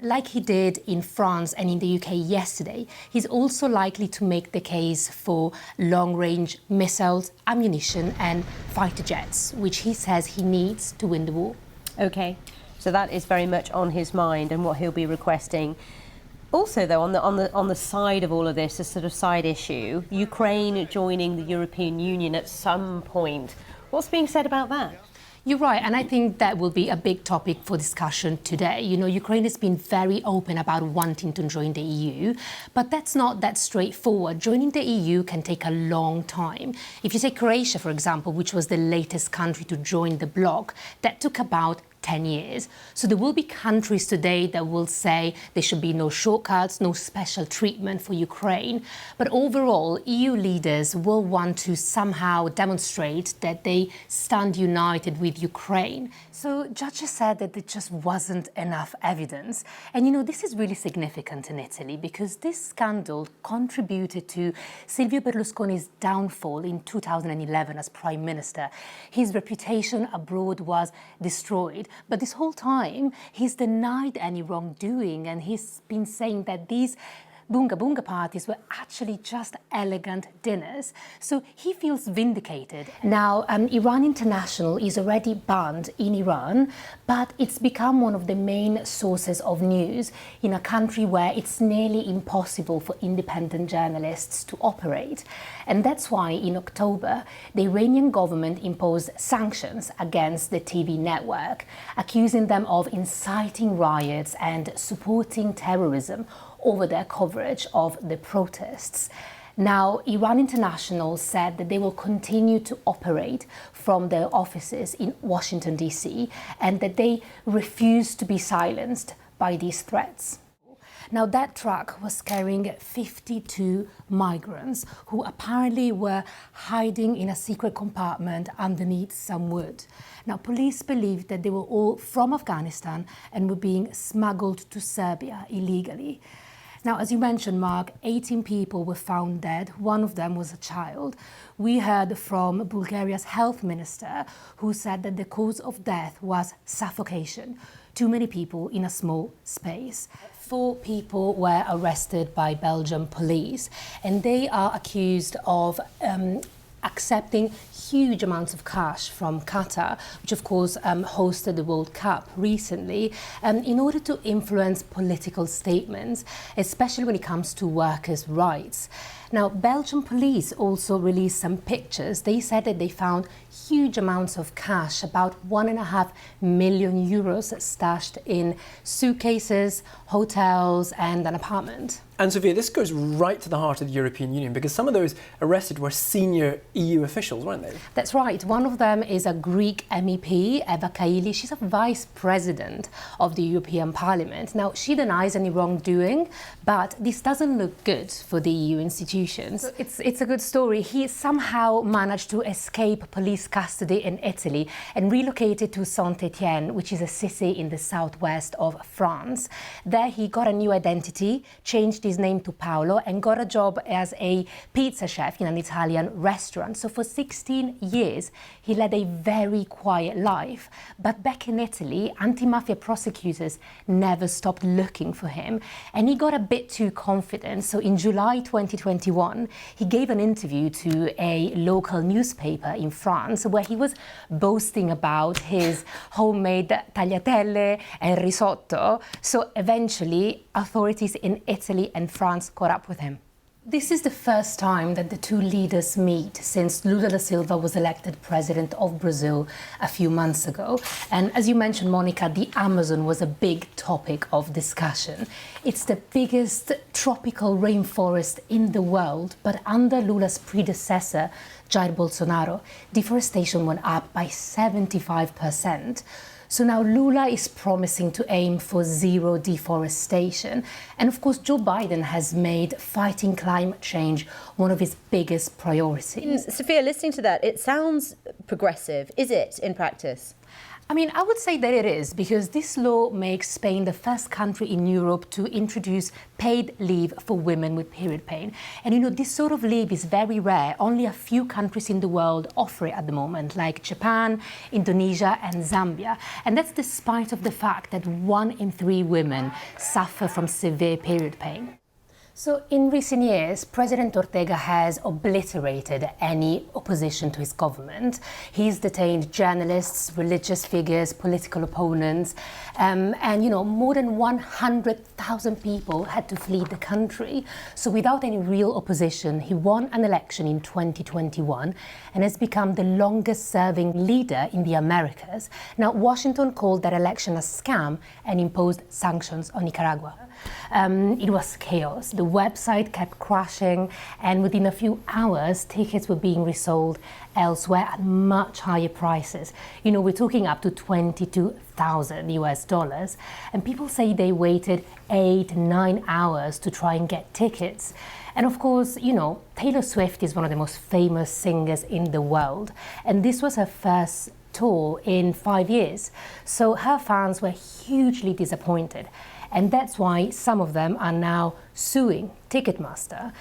like he did in France and in the UK yesterday, he's also likely to make the case for long-range missiles, ammunition and fighter jets, which he says he needs to win the war. OK, so that is very much on his mind and what he'll be requesting. Also, though, on the side of all of this, a sort of side issue, Ukraine joining the European Union at some point. What's being said about that? You're right, and I think that will be a big topic for discussion today. You know, Ukraine has been very open about wanting to join the EU, but that's not that straightforward. Joining the EU can take a long time. If you take Croatia, for example, which was the latest country to join the bloc, that took about 10 years. So there will be countries today that will say there should be no shortcuts, no special treatment for Ukraine. But overall, EU leaders will want to somehow demonstrate that they stand united with Ukraine. So judges said that there just wasn't enough evidence. And you know, this is really significant in Italy because this scandal contributed to Silvio Berlusconi's downfall in 2011 as Prime Minister. His reputation abroad was destroyed. But this whole time, he's denied any wrongdoing, and he's been saying that these Bunga Bunga parties were actually just elegant dinners. So he feels vindicated. Now, Iran International is already banned in Iran, but it's become one of the main sources of news in a country where it's nearly impossible for independent journalists to operate. And that's why in October, the Iranian government imposed sanctions against the TV network, accusing them of inciting riots and supporting terrorism over their coverage of the protests. Now, Iran International said that they will continue to operate from their offices in Washington, D.C., and that they refuse to be silenced by these threats. Now, that truck was carrying 52 migrants who apparently were hiding in a secret compartment underneath some wood. Now, police believe that they were all from Afghanistan and were being smuggled to Serbia illegally. Now, as you mentioned, Mark, 18 people were found dead. One of them was a child. We heard from Bulgaria's health minister, who said that the cause of death was suffocation. Too many people in a small space. 4 people were arrested by Belgian police, and they are accused of accepting huge amounts of cash from Qatar, which of course hosted the World Cup recently, in order to influence political statements, especially when it comes to workers' rights. Now, Belgian police also released some pictures. They said that they found huge amounts of cash, about 1.5 million euros stashed in suitcases, hotels and an apartment. And Sofia, this goes right to the heart of the European Union because some of those arrested were senior EU officials, weren't they? That's right. One of them is a Greek MEP, Eva Kaili. She's a vice president of the European Parliament. Now, she denies any wrongdoing, but this doesn't look good for the EU institutions. So it's a good story. He somehow managed to escape police custody in Italy and relocated to Saint-Étienne, which is a city in the southwest of France. There he got a new identity, changed his name to Paolo, and got a job as a pizza chef in an Italian restaurant. So for 16 years, he led a very quiet life. But back in Italy, anti-mafia prosecutors never stopped looking for him. And he got a bit too confident. So in July 2021, he gave an interview to a local newspaper in France where he was boasting about his homemade tagliatelle and risotto. So eventually, authorities in Italy and France caught up with him. This is the first time that the two leaders meet since Lula da Silva was elected president of Brazil a few months ago. And as you mentioned, Monica, the Amazon was a big topic of discussion. It's the biggest tropical rainforest in the world, but under Lula's predecessor, Jair Bolsonaro, deforestation went up by 75%. So now Lula is promising to aim for zero deforestation. And of course, Joe Biden has made fighting climate change one of his biggest priorities. Sofia, listening to that, it sounds progressive. Is it in practice? I mean, I would say that it is, because this law makes Spain the first country in Europe to introduce paid leave for women with period pain. And you know, this sort of leave is very rare. Only a few countries in the world offer it at the moment, like Japan, Indonesia and Zambia. And that's despite of the fact that 1 in 3 women suffer from severe period pain. So in recent years, President Ortega has obliterated any opposition to his government. He's detained journalists, religious figures, political opponents, and you know, more than 100,000 people had to flee the country. So without any real opposition, he won an election in 2021 and has become the longest serving leader in the Americas. Now, Washington called that election a scam and imposed sanctions on Nicaragua. It was chaos. The website kept crashing, and within a few hours, tickets were being resold elsewhere at much higher prices. You know, we're talking up to $22,000 US, and people say they waited 8-9 hours to try and get tickets. And of course, you know, Taylor Swift is one of the most famous singers in the world, and this was her first tour in 5 years. So her fans were hugely disappointed. And that's why some of them are now suing Ticketmaster.